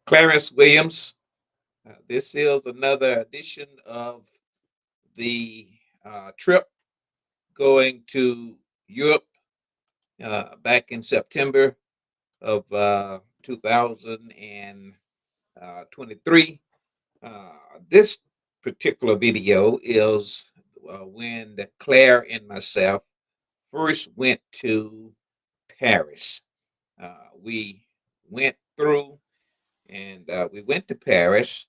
Clarence Williams. This is another edition of the trip going to Europe back in September of 2023. This particular video is when Claire and myself first went to Paris. We went through and we went to Paris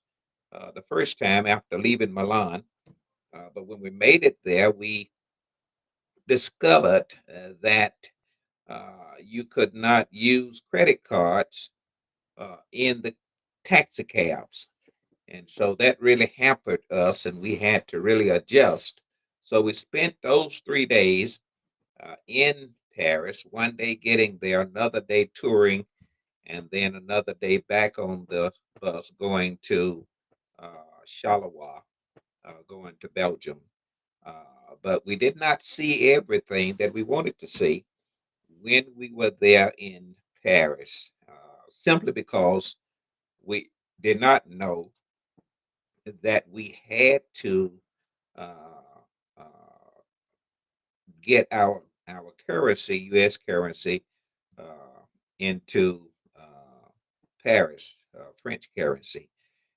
the first time after leaving Milan. But when we made it there, we discovered that you could not use credit cards in the taxi cabs. And so that really hampered us, and we had to really adjust. So we spent those 3 days in Paris, one day getting there, another day touring, and then another day back on the bus going to Charleroi, going to Belgium. But we did not see everything that we wanted to see when we were there in Paris, simply because we did not know that we had to uh, uh, get our currency, U.S. currency, uh, into Paris, French currency,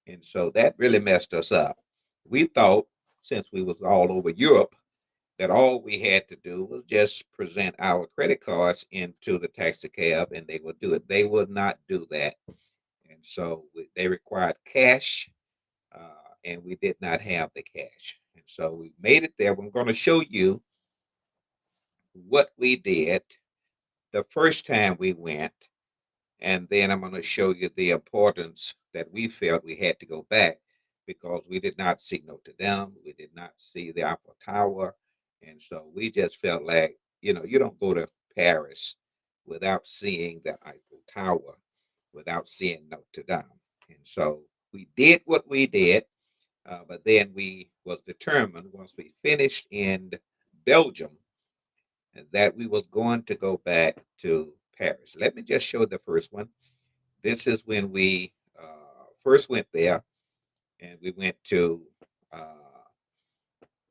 and so that really messed us up. We thought, since we was all over Europe, that all we had to do was just present our credit cards into the taxi cab and they would do it. They would not do that. And so they required cash, and we did not have the cash. And so we made it there. I'm going to show you what we did the first time we went, and then I'm going to show you the importance that we felt we had to go back because we did not see Notre Dame, we did not see the Eiffel Tower, and so we just felt like, you don't go to Paris without seeing the Eiffel Tower, without seeing Notre Dame. And so we did what we did, but then we was determined once we finished in Belgium that we was going to go back to Paris. Let me just show the first one. This is when we first went there, and we went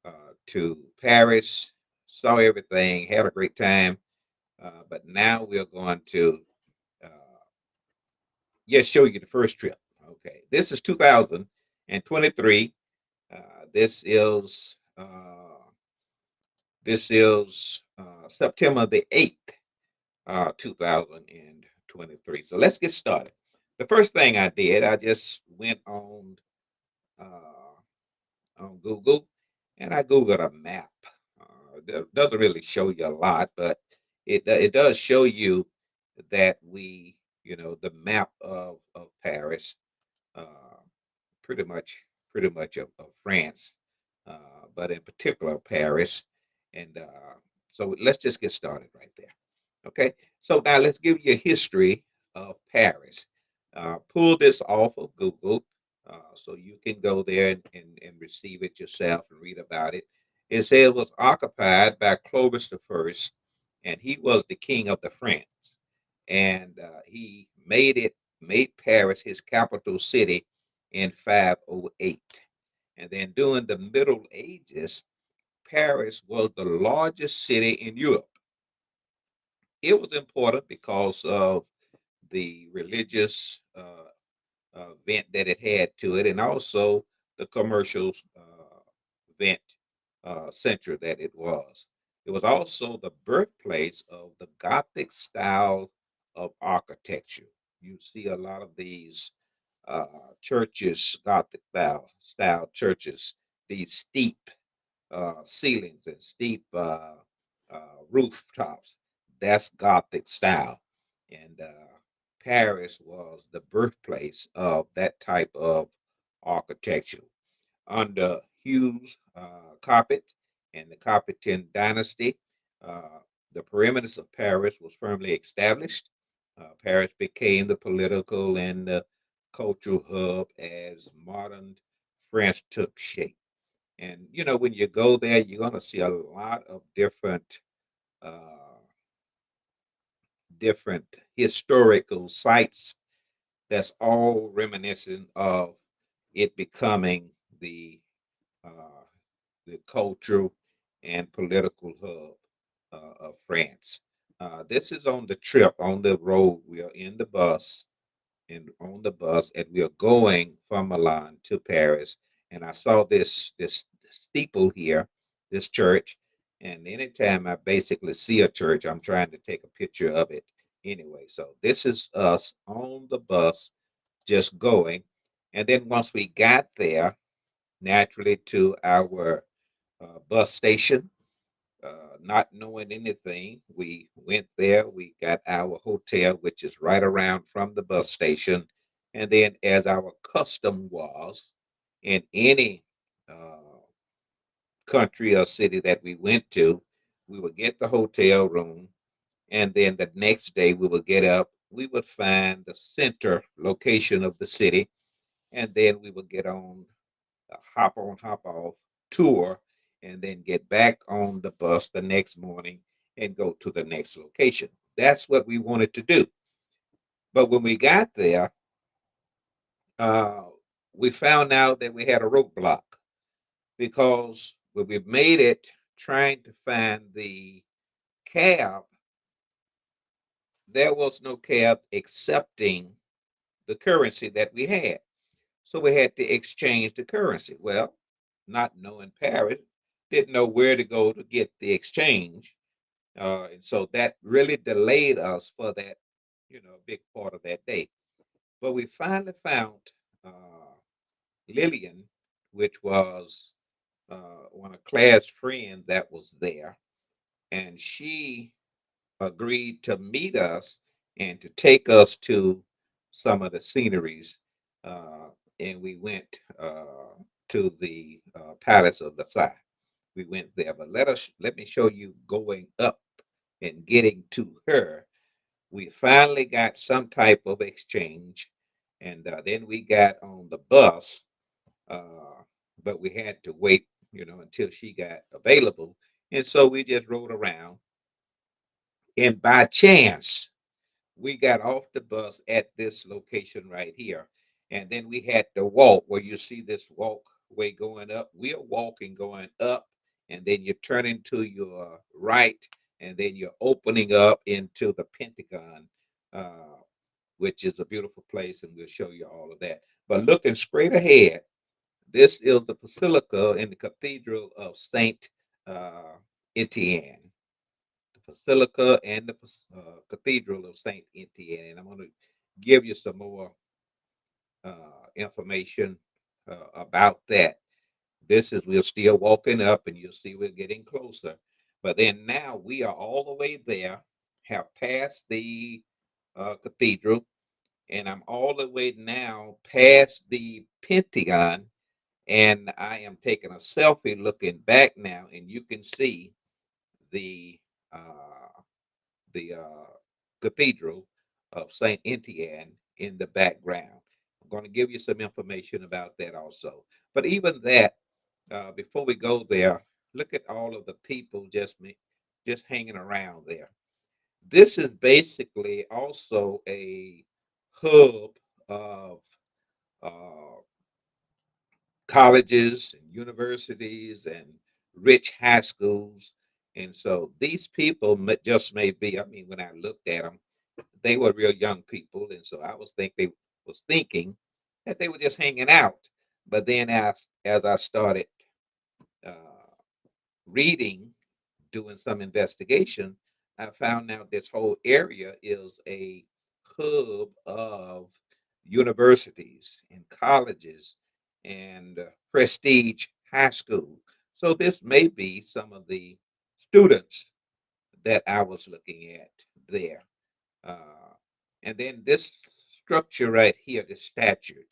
uh, to Paris, saw everything, had a great time. But now we're going to uh, just show you the first trip. Okay, this is 2023. Uh, this is uh, this is September the 8th, 2023. So let's get started. The first thing I did, I just went on Google and I Googled a map. It doesn't really show you a lot, but it does show you that the map of Paris, uh, pretty much of France, but in particular Paris. And so let's just get started right there. Okay, so now let's give you a history of Paris. Pull this off of Google so you can go there and receive it yourself and read about it. It says it was occupied by Clovis the First, and he was the king of the France, and he made Paris his capital city in 508. And then during the Middle Ages, Paris was the largest city in Europe. It was important because of the religious event that it had to it, and also the commercial event center that it was. It was also the birthplace of the Gothic style of architecture. You see a lot of these churches, Gothic style churches, these steep ceilings and steep rooftops. That's Gothic style. And Paris was the birthplace of that type of architecture. Under Hugh's Capet and the Capetan dynasty, uh, the perimeters of Paris was firmly established. Paris became the political and the cultural hub as modern France took shape. And when you go there, you're going to see a lot of uh, different historical sites That's all reminiscent of it becoming the uh, the cultural and political hub of France. This is on the trip, on the road. We are in the bus, and on the bus, and we are going from Milan to Paris. And I saw this steeple here, this church. And anytime I basically see a church, I'm trying to take a picture of it anyway. So this is us on the bus, just going. And then once we got there, naturally to our bus station, not knowing anything. We went there, we got our hotel, which is right around from the bus station. And then, as our custom was in any country or city that we went to, we would get the hotel room. And then the next day, we would get up, we would find the center location of the city, and then we would get on hop on, hop off tour, and then get back on the bus the next morning and go to the next location. That's what we wanted to do. But when we got there, uh, we found out that we had a roadblock because when we made it trying to find the cab, there was no cab accepting the currency that we had. So we had to exchange the currency. Well, not knowing Paris, didn't know where to go to get the exchange. And so that really delayed us for that, big part of that day. But we finally found Lillian, which was one of Claire's friends that was there. And she agreed to meet us and to take us to some of the sceneries. Uh, and we went to the Palace of Versailles. We went there, but let me show you going up and getting to her. We finally got some type of exchange, and then we got on the bus, uh, but we had to wait, until she got available, and so we just rode around. And by chance, we got off the bus at this location right here. And then we had to walk where you see this walkway going up. We are walking going up, and then you're turning to your right, and then you're opening up into the Pentagon, uh, which is a beautiful place, and we'll show you all of that. But looking straight ahead, this is the Basilica in the Cathedral of Saint Etienne, the Basilica and the Cathedral of Saint Etienne. And I'm going to give you some more information about that. This is we're still walking up, and you'll see we're getting closer. But then now we are all the way there, have passed the cathedral, and I'm all the way now past the Pentagon, and I am taking a selfie looking back now, and you can see the uh, the Cathedral of Saint Etienne in the background. I'm going to give you some information about that also. But even that, before we go there, look at all of the people just hanging around there. This is basically also a hub of uh, colleges and universities and rich high schools. And so these people just may be, I mean, when I looked at them, they were real young people. And so I was thinking that they were just hanging out. But then as I started uh, reading, doing some investigation, I found out this whole area is a hub of universities and colleges and prestige high school. So this may be some of the students that I was looking at there. Uh, and then this structure right here, this statue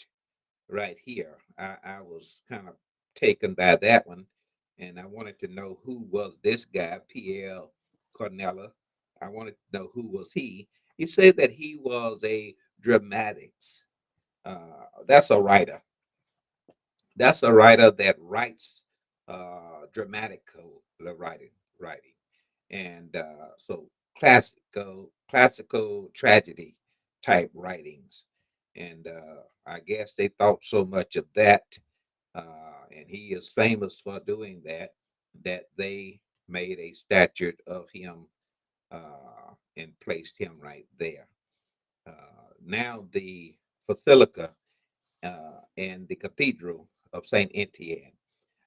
right here. I was kind of taken by that one, and I wanted to know who was this guy, Pierre Cornella. I wanted to know who was he. He said that he was a dramatics. That's a writer. That's a writer that writes dramatical writing, and so classical tragedy type writings. and I guess they thought so much of that, and he is famous for doing that, that they made a statue of him and placed him right there. Now the basilica and the cathedral of Saint Etienne.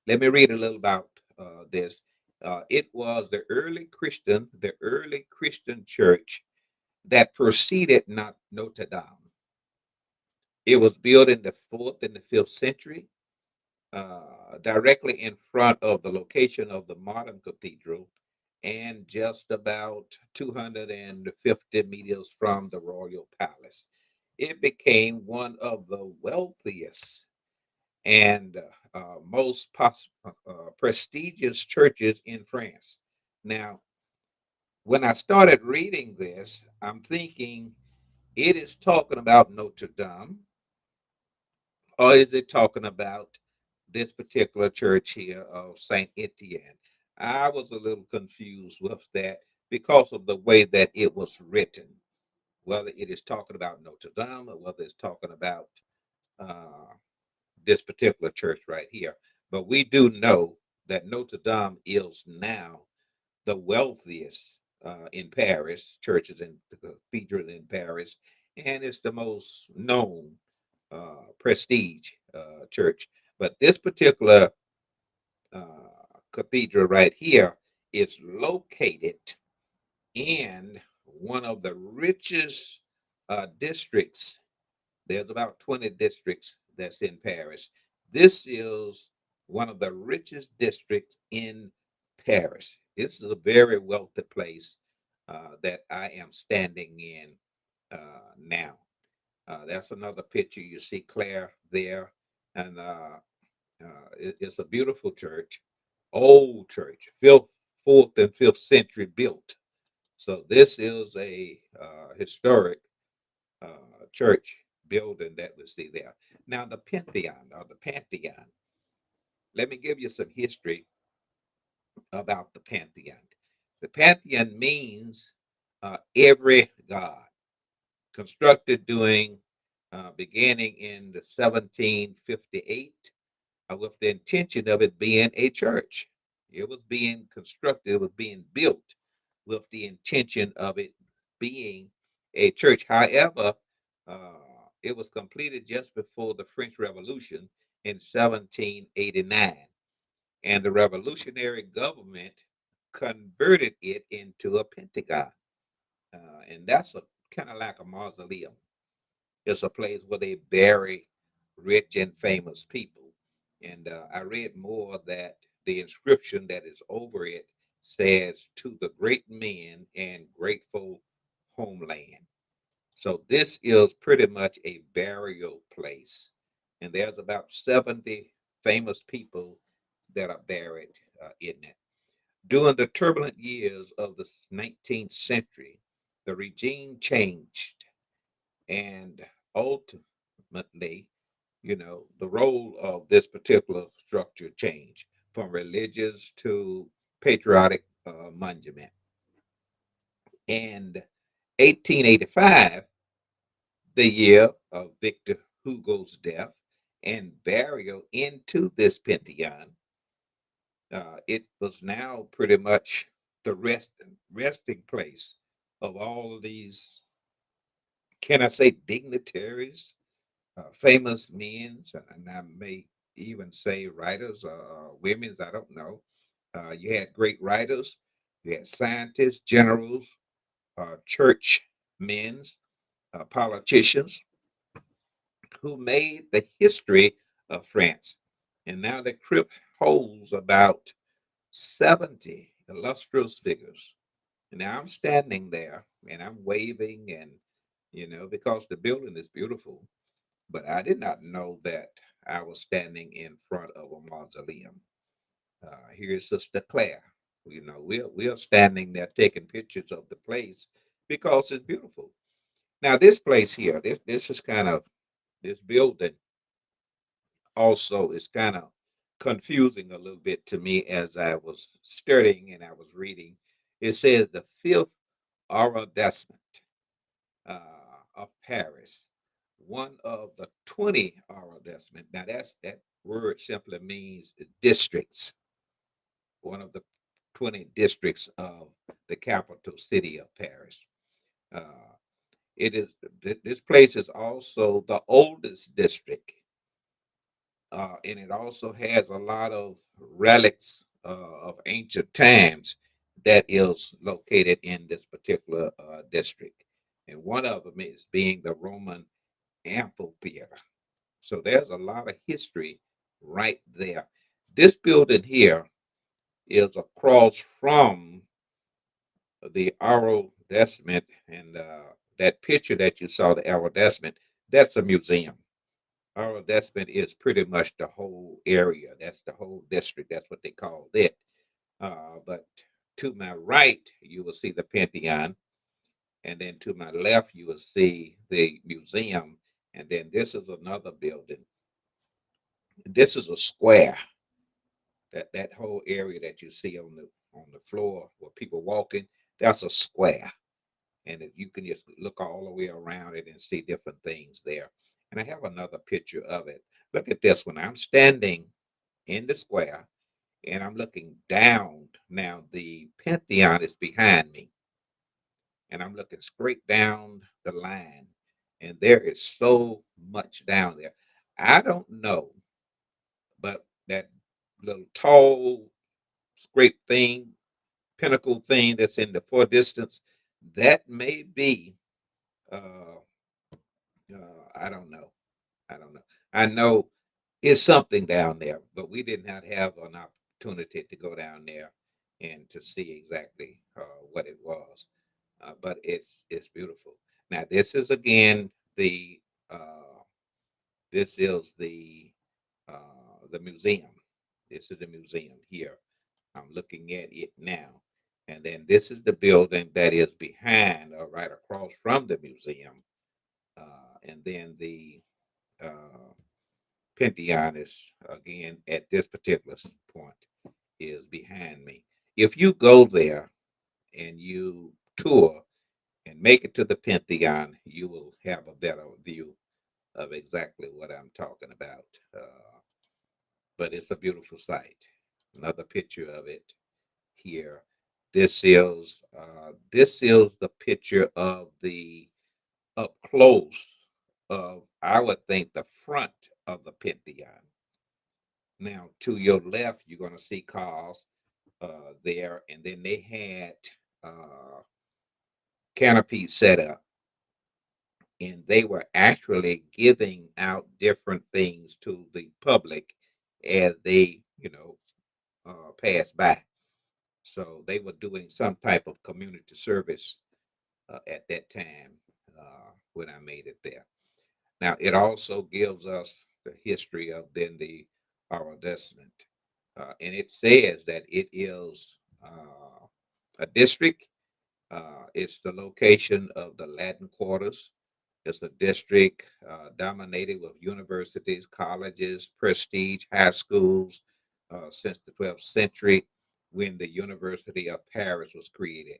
Let me read a little about this. It was the early Christian church that preceded not Notre Dame. It was built in the fourth and the fifth century, directly in front of the location of the modern cathedral, and just about 250 meters from the royal palace. It became one of the wealthiest and most prestigious churches in France. Now, when I started reading this, I'm thinking it is talking about Notre Dame, or is it talking about this particular church here of Saint Etienne? I was a little confused with that because of the way that it was written, whether it is talking about Notre Dame or whether it's talking about uh, this particular church right here. But we do know that Notre Dame is now the wealthiest in Paris, churches in the cathedral in Paris, and it's the most known prestige church. But this particular cathedral right here is located in one of the richest districts. There's about 20 districts that's in Paris. This is one of the richest districts in Paris. This is a very wealthy place that I am standing in now. That's another picture. You see Claire there, and it's a beautiful church, old church, fourth and fifth century built. So this is a historic church building that we see there. Now, the Pantheon. Let me give you some history about the Pantheon. The Pantheon means every god, constructed during beginning in the 1758 with the intention of it being a church. It was being constructed, it was being built with the intention of it being a church. However, it was completed just before the French Revolution in 1789, and the revolutionary government converted it into a pentagon. And that's a kind of like a mausoleum. It's a place where they bury rich and famous people. And I read more that the inscription that is over it says, "To the great men and grateful homeland." So this is pretty much a burial place. And there's about 70 famous people that are buried in it. During the turbulent years of the 19th century, the regime changed, and ultimately, the role of this particular structure changed from religious to patriotic monument. And 1885, the year of Victor Hugo's death and burial into this Pantheon, it was now pretty much the resting place of all of these, can I say, dignitaries, famous men, and I may even say writers, women's, I don't know. You had great writers, you had scientists, generals, church men's, politicians who made the history of France. And now the crypt holds about 70 illustrious figures. And now I'm standing there and I'm waving, and, because the building is beautiful. But I did not know that I was standing in front of a mausoleum. Here's Sister Claire. We are standing there taking pictures of the place because it's beautiful. Now, this place here, this is kind of, this building also is kind of confusing a little bit to me as I was studying and I was reading. It says the fifth arrondissement of Paris. one of the 20 arrondissement. Now that word simply means districts, one of the 20 districts of the capital city of Paris. Uh, it is this place is also the oldest district, and it also has a lot of relics of ancient times that is located in this particular district. And one of them is being the Roman amphitheater. So there's a lot of history right there. This building here is across from the arrondissement, and that picture that you saw, the arrondissement, that's a museum. Arrondissement is pretty much the whole area. That's the whole district. That's what they call it. But to my right, you will see the Pantheon, and then to my left, you will see the museum, and then this is another building. This is a square. That whole area that you see on the floor where people walking, that's a square. And if you can just look all the way around it and see different things there. And I have another picture of it. Look at this one. I'm standing in the square and I'm looking down. Now the Pantheon is behind me, and I'm looking straight down the line, and there is so much down there. I don't know, but that little tall scrape thing, pinnacle thing that's in the far distance, that may be uh, I don't know. I don't know. I know it's something down there, but we did not have an opportunity to go down there and to see exactly what it was. But it's beautiful. Now this is again uh, this is the museum. This is the museum here. I'm looking at it now, and then this is the building that is behind or right across from the museum, and then the uh, Pantheon is again at this particular point is behind me. If you go there and you tour and make it to the Pantheon, you will have a better view of exactly what I'm talking about. But it's a beautiful sight. Another picture of it here. This is the picture of the up close of, I would think, the front of the Pantheon. Now, to your left, you're going to see cars there, and then they had uh, canopies set up, and they were actually giving out different things to the public as they, pass by. So they were doing some type of community service at that time when I made it there. Now, it also gives us the history of then the arrondissement. And it says that it is a district. It's the location of the Latin quarters. It's a district dominated with universities, colleges, prestige, high schools since the 12th century when the University of Paris was created.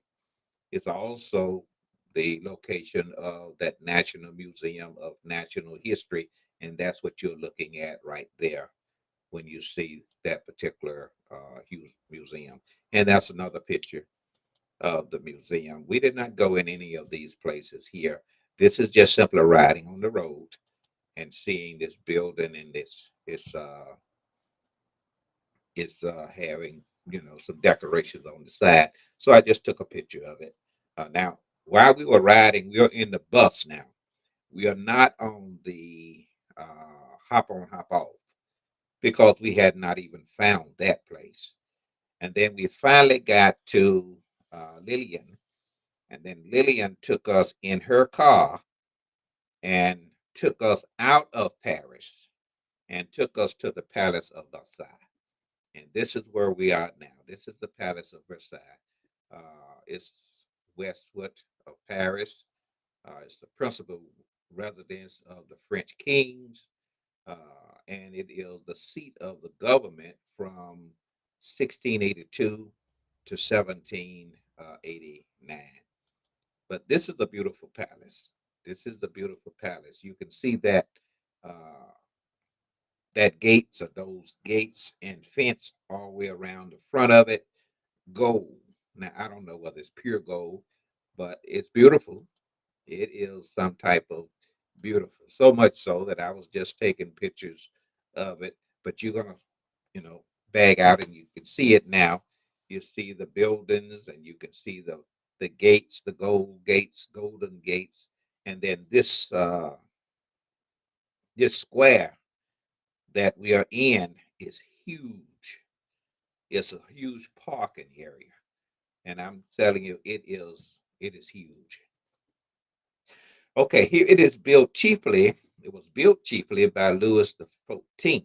It's also the location of that National Museum of National History, and that's what you're looking at right there when you see that particular museum. And that's another picture of the museum. We did not go in any of these places here. This is just simply riding on the road and seeing this building, and it's having some decorations on the side. So I just took a picture of it. Now, while we were riding, we are in the bus now. We are not on the hop on, hop off because we had not even found that place. And then we finally got to Lillian, and then Lillian took us in her car and took us out of Paris and took us to the Palace of Versailles. And this is where we are now. This is the Palace of Versailles. It's westward of Paris. It's the principal residence of the French kings, and it is the seat of the government from 1682 to 1789. But this is a beautiful palace. This is the beautiful palace. You can see that uh, that gates or those gates and fence all the way around the front of it, gold. Now I don't know whether it's pure gold, but it's beautiful. It is some type of beautiful. So much so that I was just taking pictures of it. But you're gonna, bag out and you can see it now. You see the buildings and you can see the gates, the gold gates, golden gates, and then this square that we are in is huge. It's a huge parking area, and I'm telling you, it is huge. Okay, here it is built chiefly. It was built chiefly by Louis the 14th,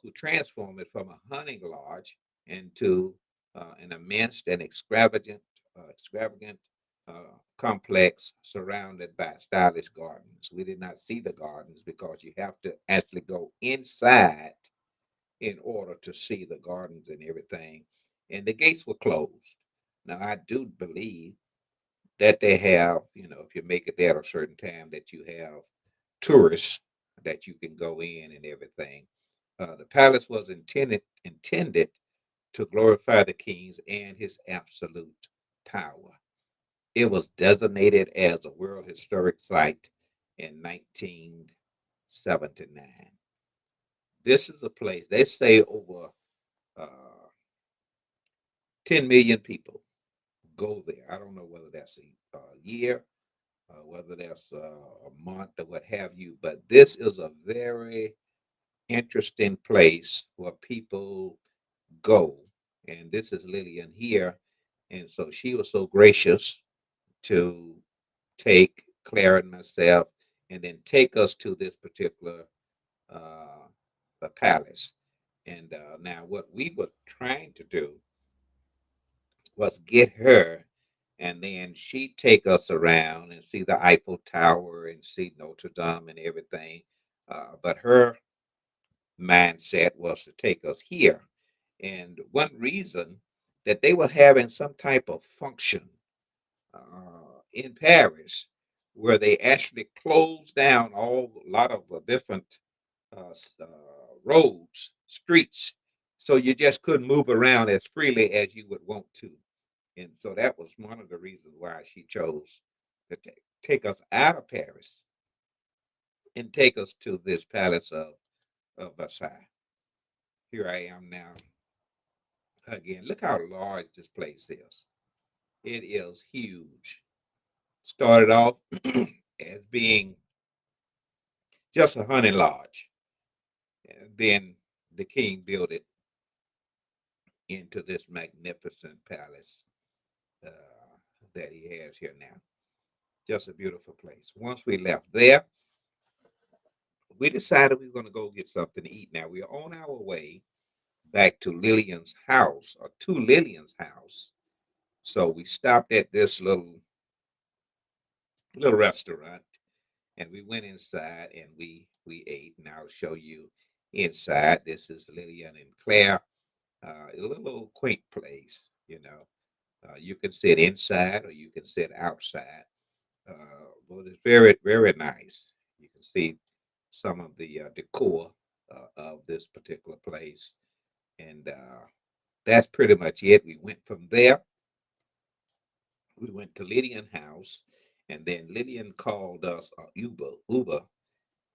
who transformed it from a hunting lodge into an immense and extravagant complex surrounded by stylish gardens. We did not see the gardens because you have to actually go inside in order to see the gardens and everything. And the gates were closed. Now, I do believe that they have, if you make it there at a certain time, that you have tourists that you can go in and everything. The palace was intended to glorify the kings and his absolute power. It was designated as a World Historic Site in 1979. This is a place they say over uh, 10 million people go there. I don't know whether that's a year, whether that's a month or what have you, but this is a very interesting place where people go. And this is Lillian here. And so she was so gracious to take Claire and myself and then take us to this particular uh, the palace. And now, what we were trying to do was get her, and then she'd take us around and see the Eiffel Tower and see Notre Dame and everything. But her mindset was to take us here. And one reason that they were having some type of function in Paris where they actually closed down all a lot of different roads, streets, so you just couldn't move around as freely as you would want to. And so that was one of the reasons why she chose to take us out of Paris and take us to this palace of Versailles. Here I am now. Again, look how large this place is. It is huge. Started off as being just a hunting lodge. And then the king built it into this magnificent palace uh, that he has here now. Just a beautiful place. Once we left there, we decided we were going to go get something to eat. Now we are on our way back to Lillian's house or to Lillian's house. So we stopped at this little restaurant and we went inside and we ate. And I'll show you inside. This is Lillian and Claire. A little quaint place, you know. You can sit inside or you can sit outside. But it's very, very nice. You can see some of the decor of this particular place. And that's pretty much it. We went from there. We went to Lydian house. And then Lydian called us Uber.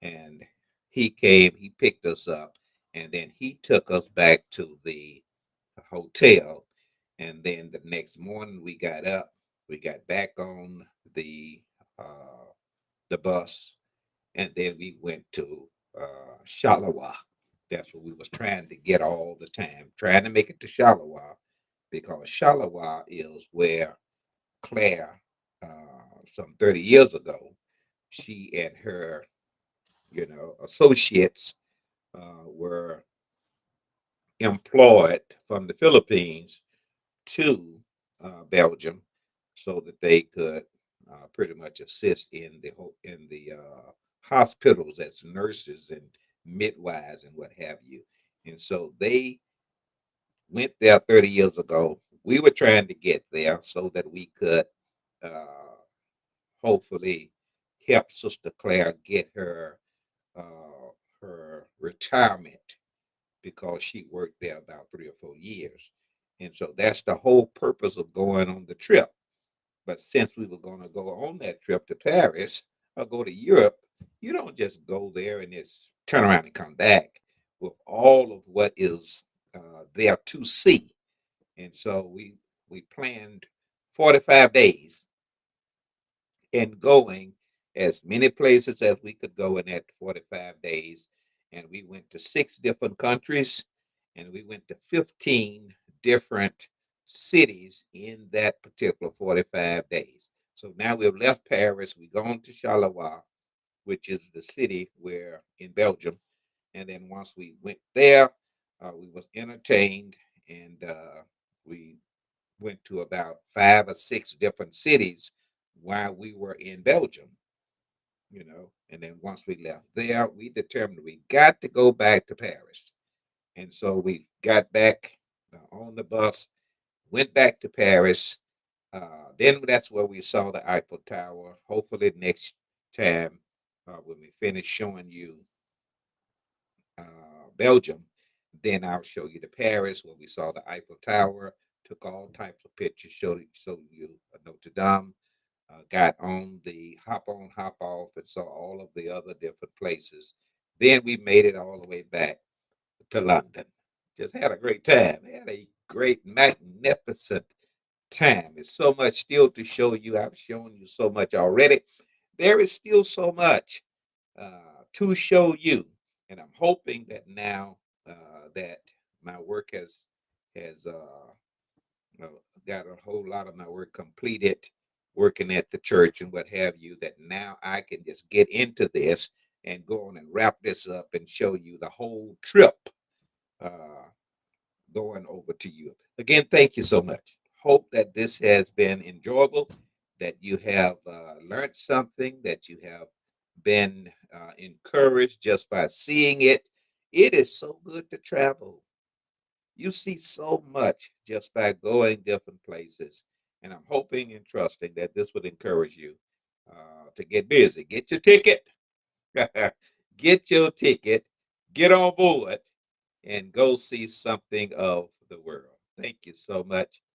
And he came, he picked us up. And then he took us back to the hotel. And then the next morning we got up, we got back on uh, the bus, and then we went to Shalawa. That's what we was trying to get all the time, trying to make it to Shalawa, because Shalawa is where Claire, some 30 years ago, she and her, associates were employed from the Philippines to Belgium so that they could pretty much assist in the hospitals as nurses and midwives and what have you. And so they went there 30 years ago. We were trying to get there so that we could uh, hopefully help Sister Claire get her retirement because she worked there about 3 or 4 years. And so that's the whole purpose of going on the trip. But since we were going to go on that trip to Paris or go to Europe, you don't just go there and just turn around and come back with all of what is there to see. And so we planned 45 days and going as many places as we could go in that 45 days. And we went to 6 different countries and we went to 15 different cities in that particular 45 days. So now we've left Paris, we've gone to Charleroi, which is the city where in Belgium. And then once we went there, we was entertained and we went to about 5 or 6 different cities while we were in Belgium. And then once we left there, we determined we got to go back to Paris. And so we got back on the bus, went back to Paris. Then that's where we saw the Eiffel Tower. Hopefully, next time when we finish showing you Belgium, then I'll show you the Paris where we saw the Eiffel Tower, took all types of pictures, showed you Notre Dame, got on the hop on, hop off, and saw all of the other different places. Then we made it all the way back to London. Just had a great time. Had a great, magnificent time. There's so much still to show you. I've shown you so much already. There is still so much to show you, and I'm hoping that now that my work has got a whole lot of my work completed, working at the church and what have you, that now I can just get into this and go on and wrap this up and show you the whole trip uh, going over to you. Again, thank you so much. Hope that this has been enjoyable, that you have learned something, that you have been encouraged just by seeing it. It is so good to travel. You see so much just by going different places. And I'm hoping and trusting that this would encourage you to get busy. Get your ticket. Get your ticket. Get on board and go see something of the world. Thank you so much.